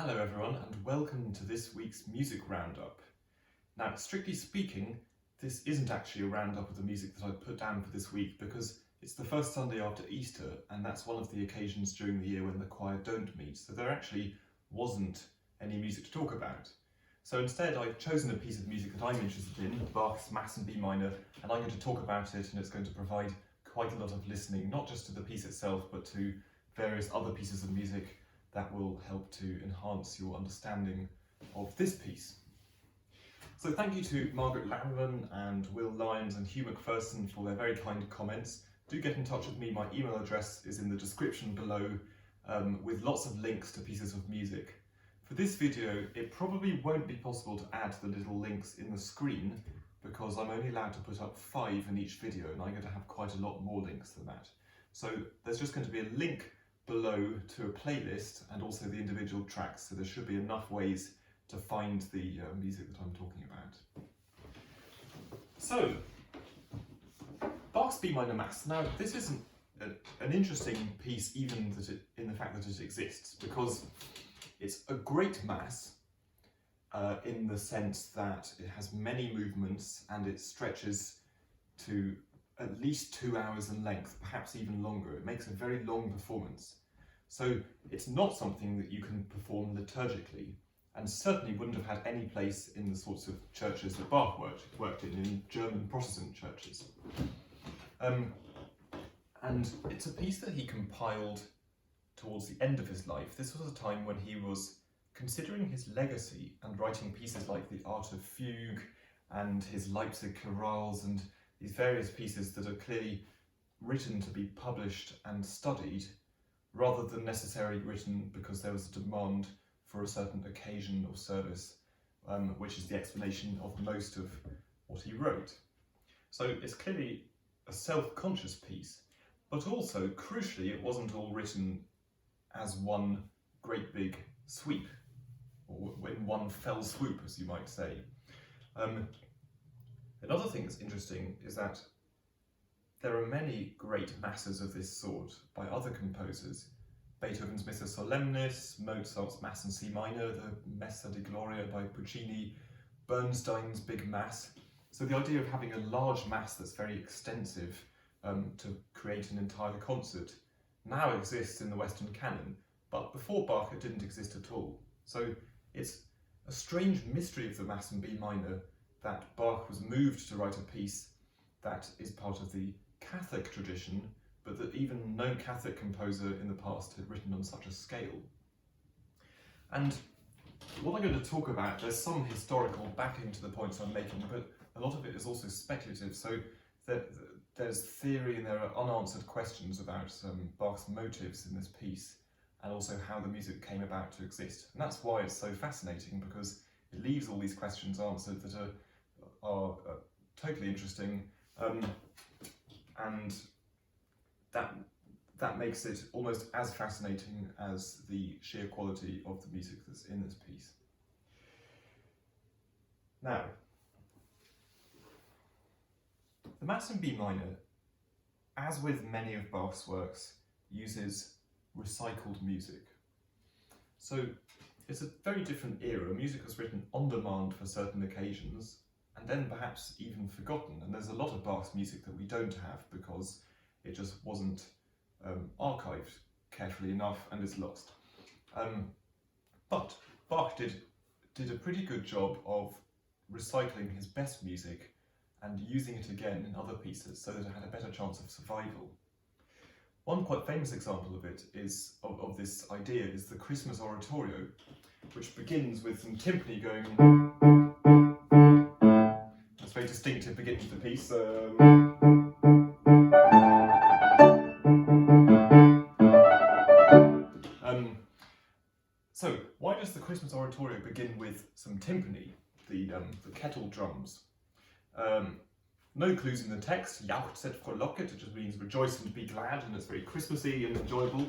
Hello everyone and welcome to this week's music roundup. Now, strictly speaking, this isn't actually a roundup of the music that I've put down for this week because it's the first Sunday after Easter and that's one of the occasions during the year when the choir don't meet, so there actually wasn't any music to talk about. So instead I've chosen a piece of music that I'm interested in, Bach's Mass in B minor, and I'm going to talk about it and it's going to provide quite a lot of listening, not just to the piece itself but to various other pieces of music that will help to enhance your understanding of this piece. So thank you to Margaret Landman and Will Lyons and Hugh McPherson for their very kind comments. Do get in touch with me, my email address is in the description below with lots of links to pieces of music. For this video it probably won't be possible to add the little links in the screen because I'm only allowed to put up 5 in each video and I'm going to have quite a lot more links than that. So there's just going to be a link below to a playlist and also the individual tracks, so there should be enough ways to find the music that I'm talking about. So, Bach's B minor Mass. Now this is an interesting piece even in the fact that it exists, because it's a great Mass in the sense that it has many movements and it stretches to at least 2 hours in length, perhaps even longer. It makes a very long performance. So it's not something that you can perform liturgically, and certainly wouldn't have had any place in the sorts of churches that Bach worked in German Protestant churches. And it's a piece that he compiled towards the end of his life. This was a time when he was considering his legacy and writing pieces like the Art of Fugue and his Leipzig chorales and these various pieces that are clearly written to be published and studied, rather than necessarily written because there was a demand for a certain occasion or service, which is the explanation of most of what he wrote. So it's clearly a self-conscious piece, but also, crucially, it wasn't all written as one great big sweep, or in one fell swoop, as you might say. Another thing that's interesting is that there are many great masses of this sort by other composers. Beethoven's Missa Solemnis, Mozart's Mass in C minor, the Messa di Gloria by Puccini, Bernstein's Big Mass. So the idea of having a large mass that's very extensive to create an entire concert now exists in the Western canon, but before Bach it didn't exist at all. So it's a strange mystery of the Mass in B minor that Bach was moved to write a piece that is part of the Catholic tradition, but that even no Catholic composer in the past had written on such a scale. And what I'm going to talk about, there's some historical backing to the points I'm making, but a lot of it is also speculative, so there's theory and there are unanswered questions about Bach's motives in this piece, and also how the music came about to exist. And that's why it's so fascinating, because it leaves all these questions answered that are totally interesting, and that makes it almost as fascinating as the sheer quality of the music that's in this piece. Now, the Mass in B minor, as with many of Bach's works, uses recycled music. So it's a very different era. Music was written on demand for certain occasions, and then perhaps even forgotten. And there's a lot of Bach's music that we don't have because it just wasn't archived carefully enough and is lost. But Bach did a pretty good job of recycling his best music and using it again in other pieces so that it had a better chance of survival. One quite famous example of it is of this idea is the Christmas oratorio, which begins with some timpani going. That's very distinctive beginning to the piece. So why does the Christmas oratorio begin with some timpani, the kettle drums? No clues in the text. Jauchzet frohlocket, it just means rejoice and be glad, and it's very Christmassy and enjoyable.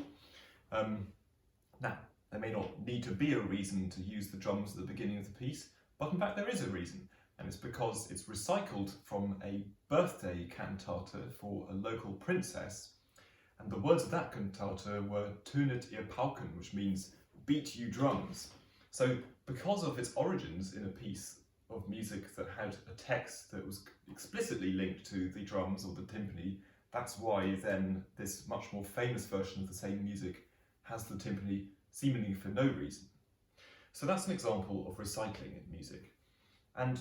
Now, there may not need to be a reason to use the drums at the beginning of the piece, but in fact there is a reason, and it's because it's recycled from a birthday cantata for a local princess, and the words of that cantata were Tönet ihr Pauken, which means beat you drums. So because of its origins in a piece of music that had a text that was explicitly linked to the drums or the timpani, that's why then this much more famous version of the same music has the timpani seemingly for no reason. So that's an example of recycling in music. And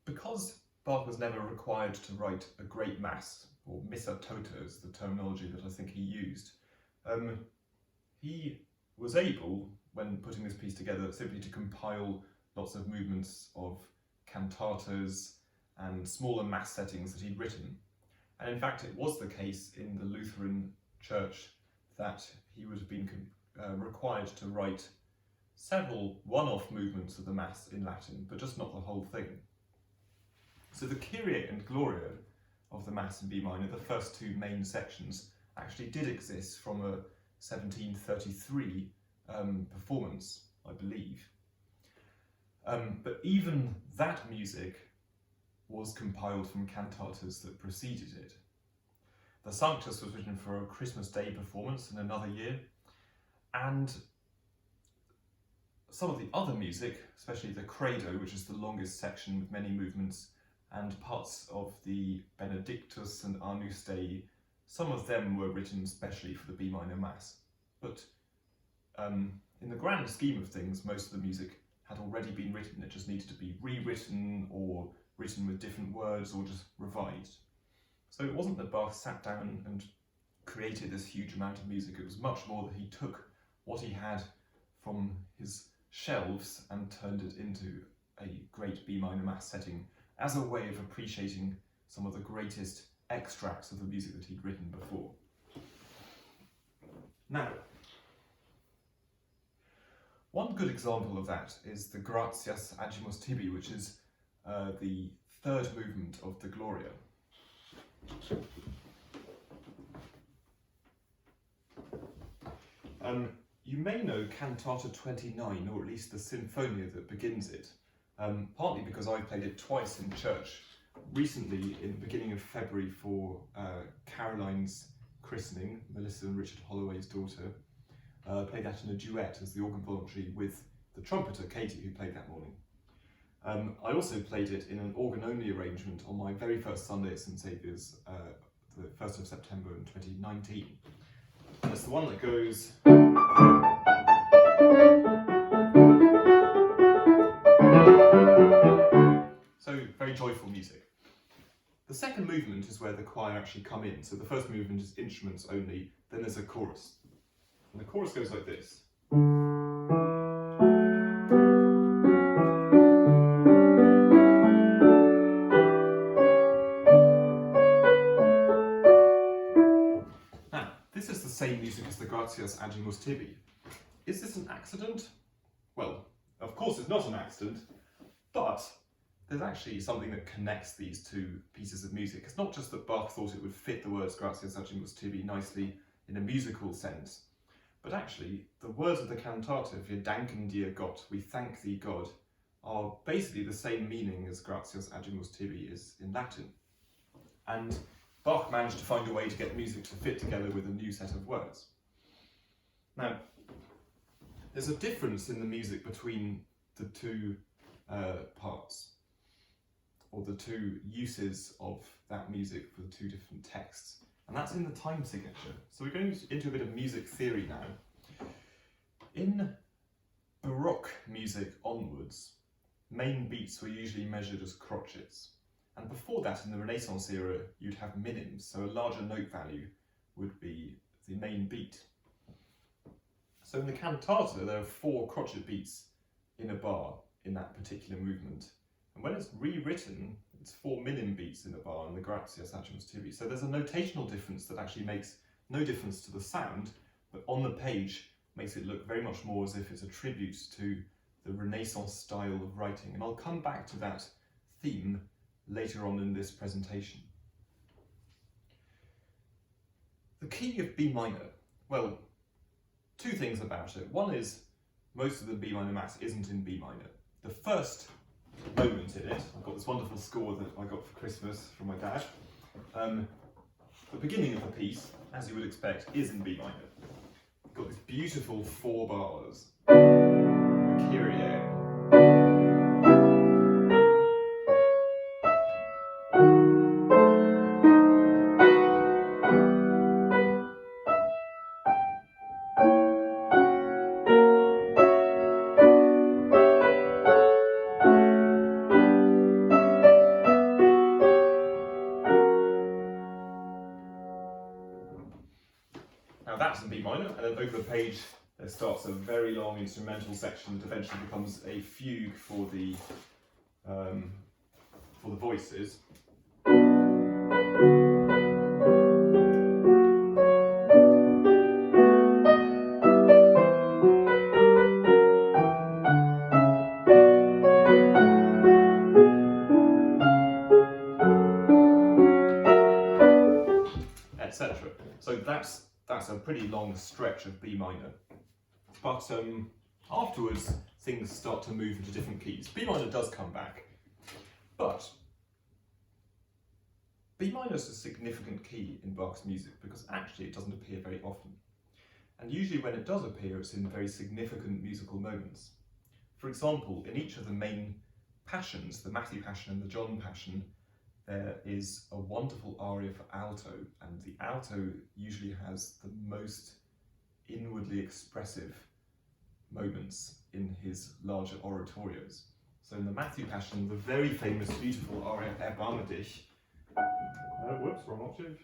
because Bach was never required to write a great mass, or missa tota is the terminology that I think he used, he was able, when putting this piece together, simply to compile lots of movements of cantatas and smaller mass settings that he'd written. And in fact, it was the case in the Lutheran Church that he would have been required to write several one-off movements of the Mass in Latin, but just not the whole thing. So the Kyrie and Gloria of the Mass in B minor, the first two main sections, actually did exist from a 1733 performance, I believe. But even that music was compiled from cantatas that preceded it. The Sanctus was written for a Christmas Day performance in another year, and some of the other music, especially the Credo, which is the longest section with many movements, and parts of the Benedictus and Agnus Dei, some of them were written specially for the B minor Mass. But in the grand scheme of things, most of the music had already been written. It just needed to be rewritten or written with different words or just revised. So it wasn't that Bach sat down and created this huge amount of music. It was much more that he took what he had from his shelves and turned it into a great B minor Mass setting as a way of appreciating some of the greatest extracts of the music that he'd written before. Now, one good example of that is the Gratias Agimus Tibi, which is the third movement of the Gloria. You may know Cantata 29, or at least the Sinfonia that begins it, partly because I played it twice in church. Recently, in the beginning of February for Caroline's christening, Melissa and Richard Holloway's daughter, played that in a duet as the organ voluntary with the trumpeter, Katie, who played that morning. I also played it in an organ-only arrangement on my very first Sunday at St Saviour's, the 1st of September in 2019. And it's the one that goes... So, very joyful music. The second movement is where the choir actually come in. So the first movement is instruments only, then there's a chorus. And the chorus goes like this. Now, this is the same music as the Gratias Agimus Tibi. Is this an accident? Well, of course it's not an accident, but there's actually something that connects these two pieces of music. It's not just that Bach thought it would fit the words Gratias Agimus Tibi nicely in a musical sense, but actually the words of the cantata, Wir danken dir Gott, we thank thee God, are basically the same meaning as Gratias Agimus Tibi is in Latin. And Bach managed to find a way to get music to fit together with a new set of words. Now, there's a difference in the music between the two parts, or the two uses of that music for the two different texts, and that's in the time signature. So we're going into a bit of music theory now. In Baroque music onwards, main beats were usually measured as crotchets, and before that, in the Renaissance era, you'd have minims, so a larger note value would be the main beat. So in the cantata, there are 4 crotchet beats in a bar in that particular movement. And when it's rewritten, it's 4 minim beats in a bar in the Gratias Agimus Tibi. So there's a notational difference that actually makes no difference to the sound, but on the page makes it look very much more as if it's a tribute to the Renaissance style of writing. And I'll come back to that theme later on in this presentation. The key of B minor, well, 2 things about it. One is, most of the B minor Mass isn't in B minor. The first moment in it, I've got this wonderful score that I got for Christmas from my dad. The beginning of the piece, as you would expect, is in B minor. We've got this beautiful 4 bars. over the page there starts a very long instrumental section that eventually becomes a fugue for the voices. Etc. So that's a pretty long stretch of B minor. But afterwards, things start to move into different keys. B minor does come back, but B minor is a significant key in Bach's music because actually it doesn't appear very often. And usually when it does appear, it's in very significant musical moments. For example, in each of the main passions, the Matthew Passion and the John Passion, there is a wonderful aria for alto, and the alto usually has the most inwardly expressive moments in his larger oratorios. So in the Matthew Passion, the very famous, beautiful aria Erbarme dich. Whoops, wrong octave.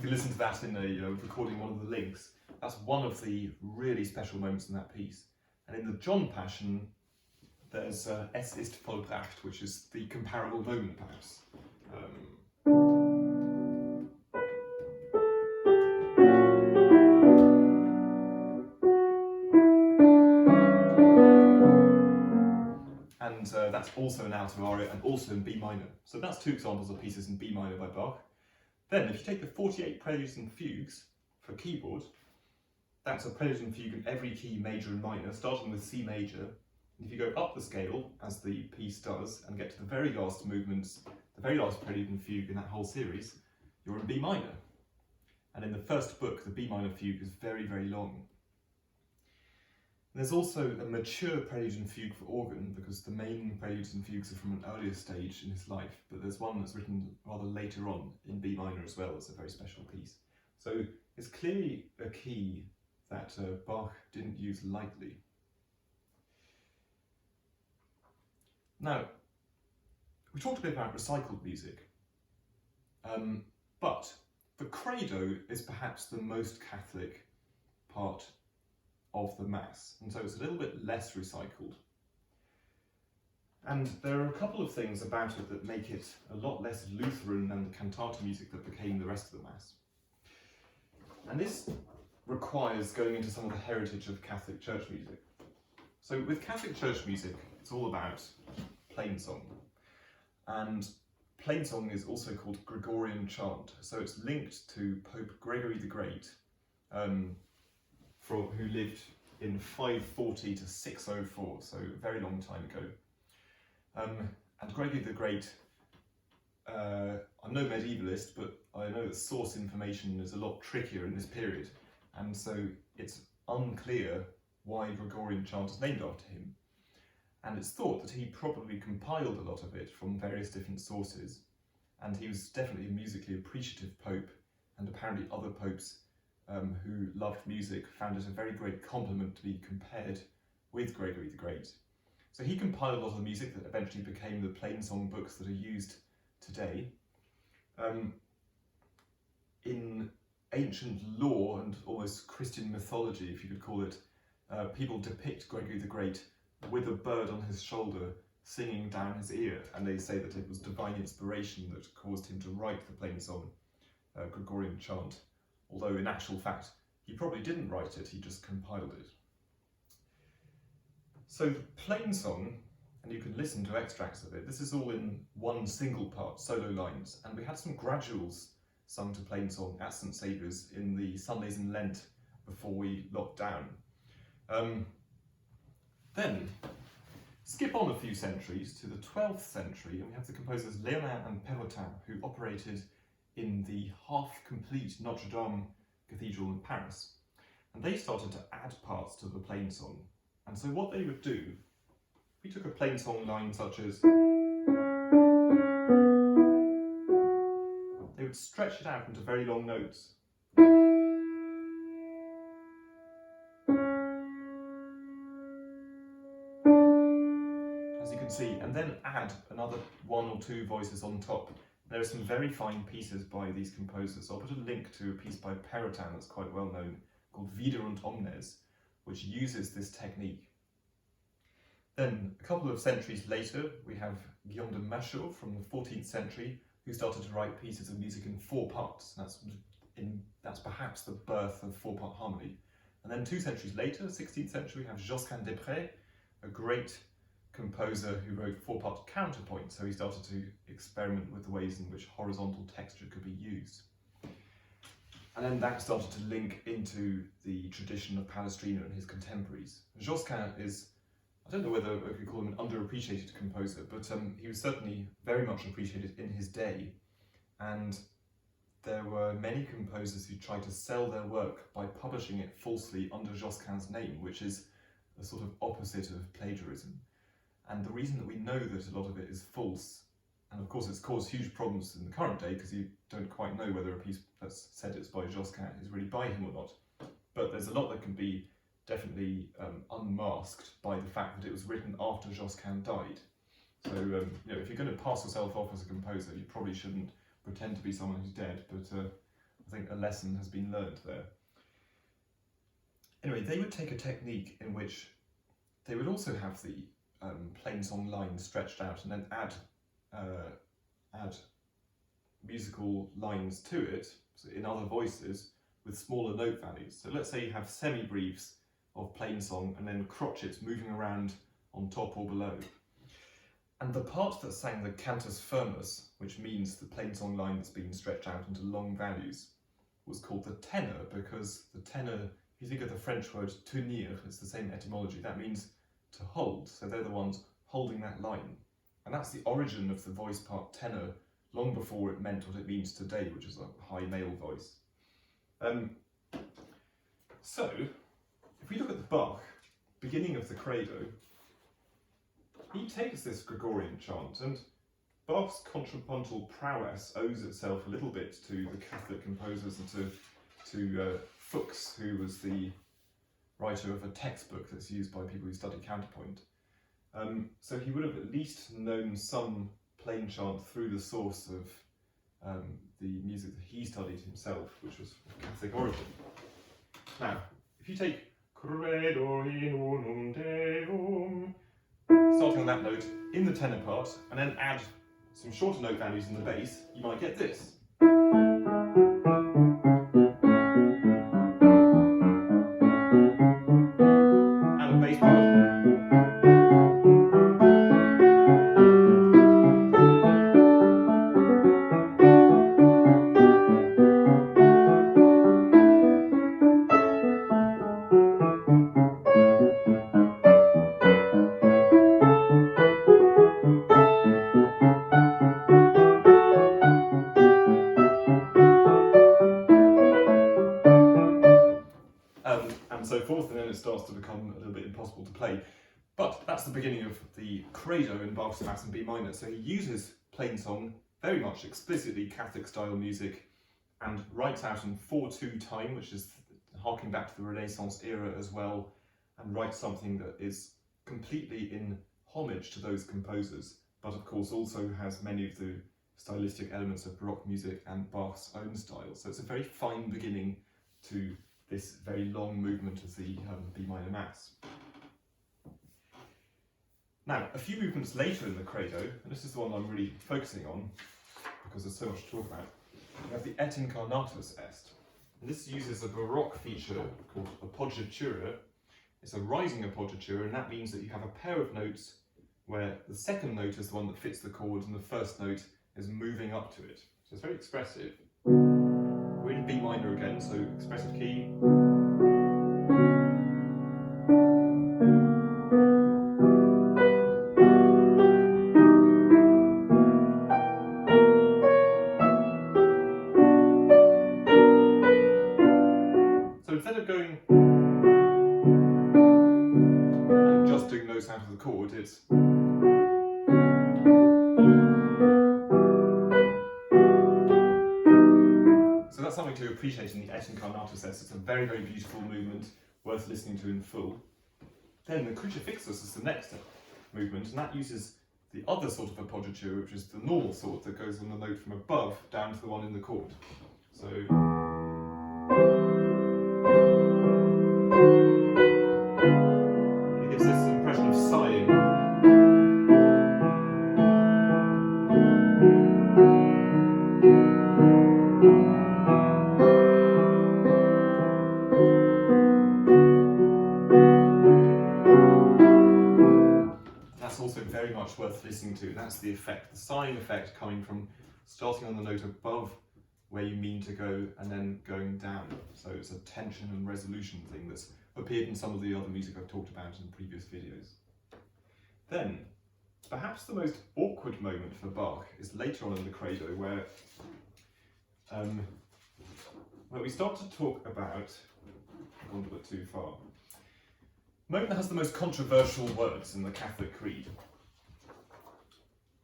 Listen to that in a recording, one of the links. That's one of the really special moments in that piece. And in the John Passion, there's Es ist vollbracht, which is the comparable moment, perhaps. And that's also an alto aria and also in B minor. So that's two examples of pieces in B minor by Bach. Then, if you take the 48 preludes and fugues for keyboard, that's a prelude and fugue in every key, major and minor, starting with C major. And if you go up the scale, as the piece does, and get to the very last movements, the very last prelude and fugue in that whole series, you're in B minor. And in the first book, the B minor fugue is very, very long. There's also a mature prelude and fugue for organ, because the main preludes and fugues are from an earlier stage in his life, but there's one that's written rather later on in B minor as well. It's a very special piece. So it's clearly a key that Bach didn't use lightly. Now, we talked a bit about recycled music, but the credo is perhaps the most Catholic part of the Mass, and so it's a little bit less recycled. And there are a couple of things about it that make it a lot less Lutheran than the cantata music that became the rest of the Mass. And this requires going into some of the heritage of Catholic church music. So with Catholic church music, it's all about plain song. And plain song is also called Gregorian chant, so it's linked to Pope Gregory the Great, who lived in 540 to 604, so a very long time ago. And Gregory the Great, I'm no medievalist, but I know that source information is a lot trickier in this period, and so it's unclear why Gregorian chant is named after him. And it's thought that he probably compiled a lot of it from various different sources, and he was definitely a musically appreciative pope, and apparently other popes who loved music found it a very great compliment to be compared with Gregory the Great. So he compiled a lot of the music that eventually became the plain song books that are used today. In ancient lore and almost Christian mythology, if you could call it, people depict Gregory the Great with a bird on his shoulder singing down his ear, and they say that it was divine inspiration that caused him to write the plain song Gregorian chant. Although in actual fact, he probably didn't write it, he just compiled it. So the plain song, and you can listen to extracts of it, this is all in one single part, solo lines, and we had some graduals sung to plain song at St Saviour's in the Sundays in Lent before we locked down. Then, skip on a few centuries to the 12th century, and we have the composers Léonin and Perrotin, who operated in the half-complete Notre Dame Cathedral in Paris. And they started to add parts to the plain song. And so what they would do, we took a plain song line such as, they would stretch it out into very long notes. As you can see, and then add another one or two voices on top. There are some very fine pieces by these composers. I'll put a link to a piece by Peritan that's quite well known, called Vida und Omnes, which uses this technique. Then, a couple of centuries later, we have Guillaume de Machaut from the 14th century, who started to write pieces of music in 4 parts. That's perhaps the birth of 4-part harmony. And then 2 centuries later, 16th century, we have Josquin des Près, a great composer who wrote 4-part counterpoint, so he started to experiment with the ways in which horizontal texture could be used. And then that started to link into the tradition of Palestrina and his contemporaries. Josquin is, I don't know whether I could call him an underappreciated composer, but he was certainly very much appreciated in his day. And there were many composers who tried to sell their work by publishing it falsely under Josquin's name, which is a sort of opposite of plagiarism. And the reason that we know that a lot of it is false, and of course it's caused huge problems in the current day because you don't quite know whether a piece that's said it's by Josquin is really by him or not. But there's a lot that can be definitely unmasked by the fact that it was written after Josquin died. So if you're going to pass yourself off as a composer, you probably shouldn't pretend to be someone who's dead, but I think a lesson has been learned there. Anyway, they would take a technique in which they would also have the plain song line stretched out and then add musical lines to it, so in other voices, with smaller note values. So let's say you have semi-briefs of plain song and then crotchets moving around on top or below. And the part that sang the cantus firmus, which means the plain song line that's been stretched out into long values, was called the tenor, because the tenor, if you think of the French word tenir, it's the same etymology, that means to hold, so they're the ones holding that line. And that's the origin of the voice part tenor, long before it meant what it means today, which is a high male voice. So, if we look at the Bach, beginning of the Credo, he takes this Gregorian chant, and Bach's contrapuntal prowess owes itself a little bit to the Catholic composers and to Fuchs, who was the writer of a textbook that's used by people who study counterpoint. So he would have at least known some plain chant through the source of the music that he studied himself, which was of Catholic origin. Now, if you take Credo in unum Deum, starting on that note in the tenor part, and then add some shorter note values in the bass, you might get this. And a bass part. And so forth, and then it starts to become a little bit impossible to play. But that's the beginning of the Credo in Bach's Mass in B minor. So he uses plain song, very much explicitly Catholic style music, and writes out in 4/2 time, which is harking back to the Renaissance era as well, and writes something that is completely in homage to those composers, but of course also has many of the stylistic elements of Baroque music and Bach's own style. So it's a very fine beginning to this very long movement of the B minor Mass. Now, a few movements later in the Credo, and this is the one I'm really focusing on because there's so much to talk about, we have the Et incarnatus est. And this uses a Baroque feature called appoggiatura. It's a rising appoggiatura, and that means that you have a pair of notes where the second note is the one that fits the chord and the first note is moving up to it. So it's very expressive. We're in B minor again, so expressive key. So instead of going and just doing those out of the chord, it's in the Et Incarnatus. It's a very, very beautiful movement, worth listening to in full. Then the Crucifixus is the next movement, and that uses the other sort of appoggiatura, which is the normal sort that goes on the note from above down to the one in the chord. So it gives this impression of sighing. That's also very much worth listening to. That's the effect, the sighing effect coming from starting on the note above where you mean to go and then going down. So it's a tension and resolution thing that's appeared in some of the other music I've talked about in previous videos. Then, perhaps the most awkward moment for Bach is later on in the Credo, where we start to talk about, I've gone a bit too far, moment that has the most controversial words in the Catholic Creed.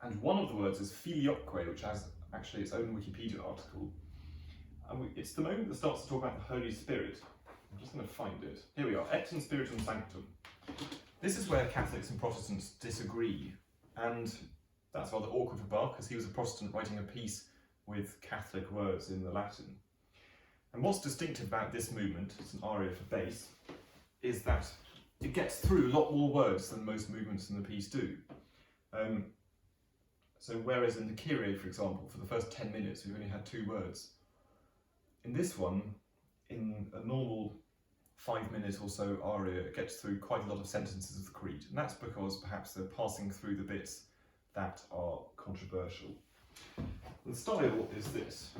And one of the words is filioque, which has actually its own Wikipedia article. And it's the moment that starts to talk about the Holy Spirit. I'm just going to find it. Here we are, Et in Spiritum Sanctum. This is where Catholics and Protestants disagree, and that's rather awkward for Bach, because he was a Protestant writing a piece with Catholic words in the Latin. And what's distinctive about this movement, it's an aria for bass, is that it gets through a lot more words than most movements in the piece do. So whereas in the Kyrie, for example, for the first 10 minutes we've only had 2 words, in this one, in a normal 5-minute or so aria, it gets through quite a lot of sentences of the Creed, and that's because perhaps they're passing through the bits that are controversial. The style is this.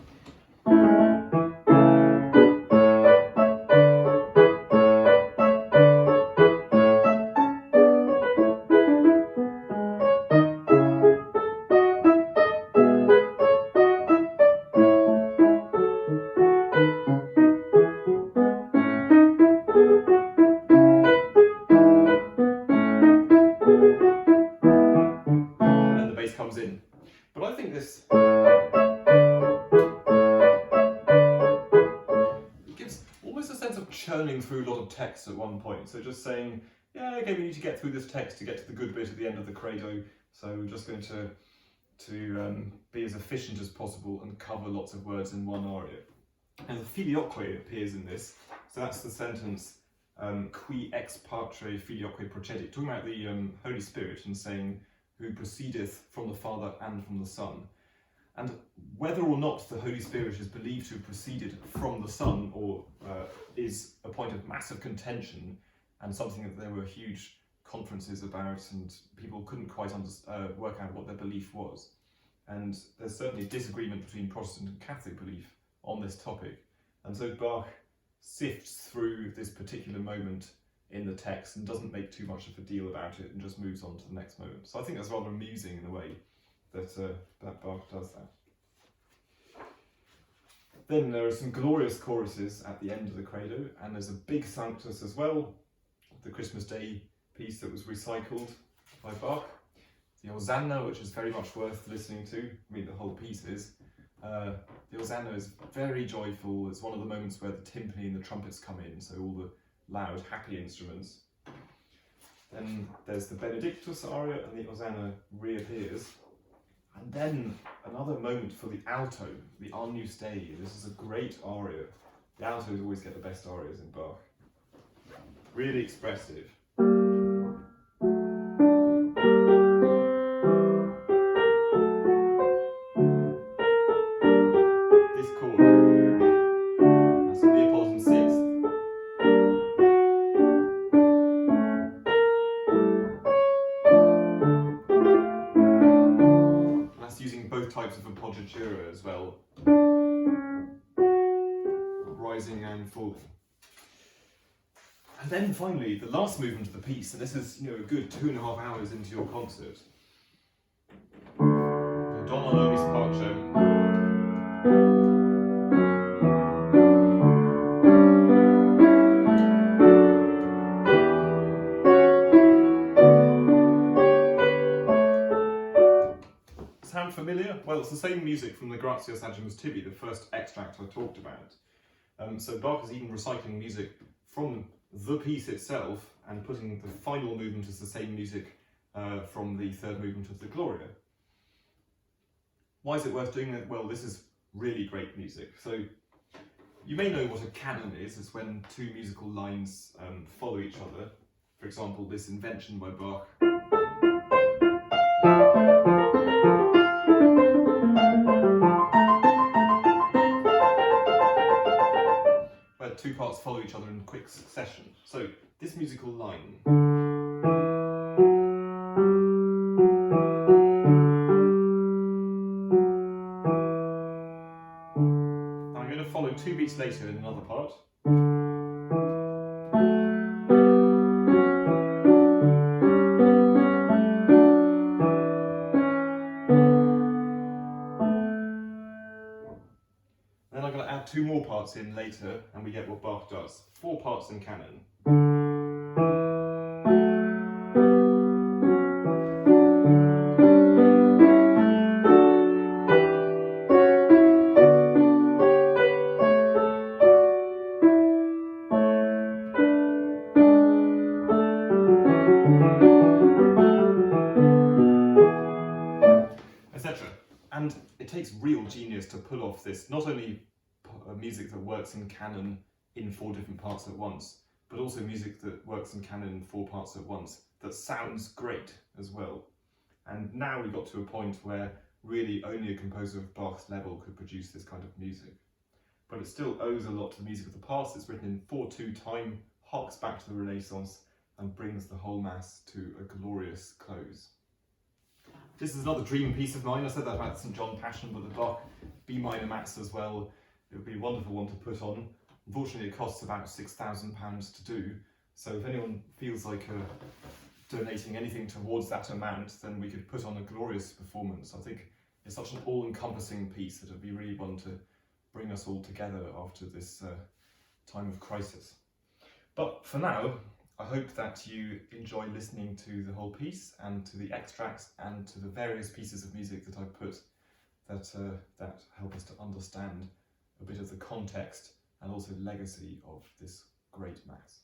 Comes in. But I think this gives almost a sense of churning through a lot of text at one point. So just saying, yeah, okay, we need to get through this text to get to the good bit at the end of the Credo. So we're just going to be as efficient as possible and cover lots of words in one aria. And the filioque appears in this. So that's the sentence, qui ex patre filioque procedit, talking about the Holy Spirit and saying, who proceedeth from the Father and from the Son. And whether or not the Holy Spirit is believed to have proceeded from the Son or is a point of massive contention and something that there were huge conferences about and people couldn't quite work out what their belief was. And there's certainly disagreement between Protestant and Catholic belief on this topic. And so Bach sifts through this particular moment in the text and doesn't make too much of a deal about it and just moves on to the next moment. So I think that's rather amusing in a way that, that Bach does that. Then there are some glorious choruses at the end of the Credo, and there's a big Sanctus as well, the Christmas Day piece that was recycled by Bach. The Hosanna, which is very much worth listening to. I mean, the whole piece is. The Hosanna is very joyful. It's one of the moments where the timpani and the trumpets come in, so all the loud, happy instruments. Then there's the Benedictus aria and the Hosanna reappears. And then another moment for the alto, the Agnus Dei. This is a great aria. The altos always get the best arias in Bach. Really expressive. This chord, that's the Neapolitan sixth. Types of appoggiatura as well, rising and falling. And then finally, the last movement of the piece, and this is a good 2.5 hours into your concert. The Dona nobis pacem. Sound familiar? Well, it's the same music from the Gratias Agimus Tibi, the first extract I talked about. So Bach is even recycling music from the piece itself and putting the final movement as the same music from the third movement of the Gloria. Why is it worth doing it? Well, this is really great music. So you may know what a canon is. It's when two musical lines follow each other. For example, this invention by Bach. Where two parts follow each other in quick succession. So this musical line. Now I'm going to follow 2 beats later in another part. Then I'm going to add 2 more parts in later, and we get what Bach does. 4 parts in canon. Etc. And it takes real genius to pull off this, not only music that works in canon in 4 different parts at once, but also music that works in canon in 4 parts at once that sounds great as well. And now we got to a point where really only a composer of Bach's level could produce this kind of music. But it still owes a lot to the music of the past. It's written in 4/2 time, harks back to the Renaissance, and brings the whole Mass to a glorious close. This is another dream piece of mine. I said that about the St. John Passion, but the Bach B minor Mass as well. It would be a wonderful one to put on. Unfortunately, it costs about £6,000 to do. So if anyone feels like donating anything towards that amount, then we could put on a glorious performance. I think it's such an all-encompassing piece that it would be really one to bring us all together after this time of crisis. But for now, I hope that you enjoy listening to the whole piece and to the extracts and to the various pieces of music that I put that help us to understand a bit of the context and also legacy of this great Mass.